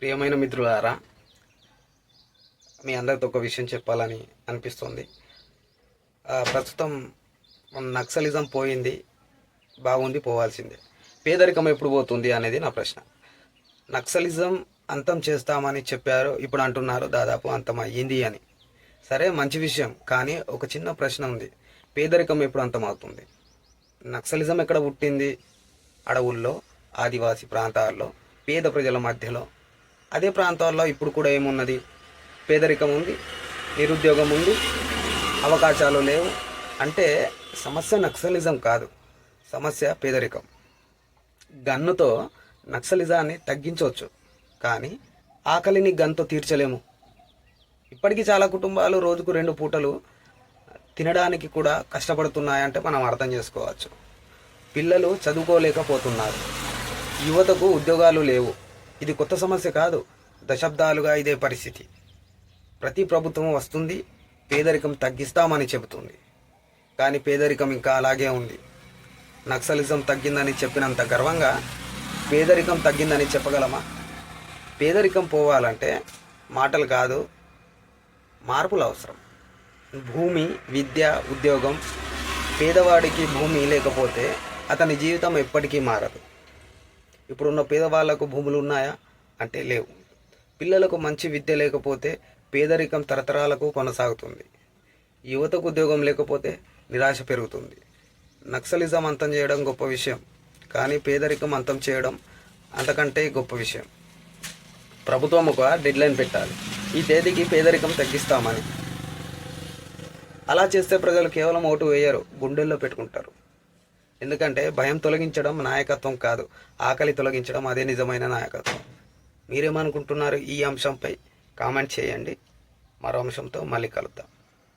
ప్రియమైన మిత్రులారా, మీ అందరితో ఒక విషయం చెప్పాలని అనిపిస్తుంది. ప్రస్తుతం నక్సలిజం పోయింది, బాగుంది, పోవాల్సిందే. పేదరికం ఎప్పుడు పోతుంది అనేది నా ప్రశ్న. నక్సలిజం అంతం చేస్తామని చెప్పారు, ఇప్పుడు అంటున్నారు దాదాపు అంతం అయ్యింది అని. సరే, మంచి విషయం. కానీ ఒక చిన్న ప్రశ్న ఉంది. పేదరికం ఎప్పుడు అంతం అవుతుంది? నక్సలిజం ఎక్కడ పుట్టింది? అడవుల్లో, ఆదివాసీ ప్రాంతాల్లో, పేద ప్రజల మధ్యలో. అదే ప్రాంతాల్లో ఇప్పుడు కూడా ఏమున్నది? పేదరికం ఉంది, నిరుద్యోగం ఉంది, అవకాశాలు లేవు. అంటే సమస్య నక్సలిజం కాదు, సమస్య పేదరికం. గన్నుతో నక్సలిజాన్ని తగ్గించవచ్చు, కానీ ఆకలిని గన్తో తీర్చలేము. ఇప్పటికీ చాలా కుటుంబాలు రోజుకు 2 పూటలు తినడానికి కూడా కష్టపడుతున్నాయంటే మనం అర్థం చేసుకోవచ్చు. పిల్లలు చదువుకోలేకపోతున్నారు, యువతకు ఉద్యోగాలు లేవు. ఇది కొత్త సమస్య కాదు, దశాబ్దాలుగా ఇదే పరిస్థితి. ప్రతి ప్రభుత్వం వస్తుంది, పేదరికం తగ్గిస్తామని చెబుతుంది, కానీ పేదరికం ఇంకా అలాగే ఉంది. నక్సలిజం తగ్గిందని చెప్పినంత గర్వంగా పేదరికం తగ్గిందని చెప్పగలమా? పేదరికం పోవాలంటే మాటలు కాదు, మార్పులు అవసరం. భూమి, విద్య, ఉద్యోగం. పేదవాడికి భూమి లేకపోతే అతని జీవితం ఎప్పటికీ మారదు. ఇప్పుడున్న పేదవాళ్లకు భూములు ఉన్నాయా అంటే లేవు. పిల్లలకు మంచి విద్య లేకపోతే పేదరికం తరతరాలకు కొనసాగుతుంది. యువతకు ఉద్యోగం లేకపోతే నిరాశ పెరుగుతుంది. నక్సలిజం అంతం చేయడం గొప్ప విషయం, కానీ పేదరికం అంతం చేయడం అంతకంటే గొప్ప విషయం. ప్రభుత్వం ఒక డెడ్లైన్ పెట్టాలి, ఈ తేదీకి పేదరికం తగ్గిస్తామని. అలా చేస్తే ప్రజలు కేవలం ఓటు వేయరు, గుండెల్లో పెట్టుకుంటారు. ఎందుకంటే భయం తొలగించడం నాయకత్వం కాదు, ఆకలి తొలగించడం అదే నిజమైన నాయకత్వం. మీరేమనుకుంటున్నారు ఈ అంశంపై? కామెంట్ చేయండి. మరో అంశంతో మళ్ళీ కలుద్దాం.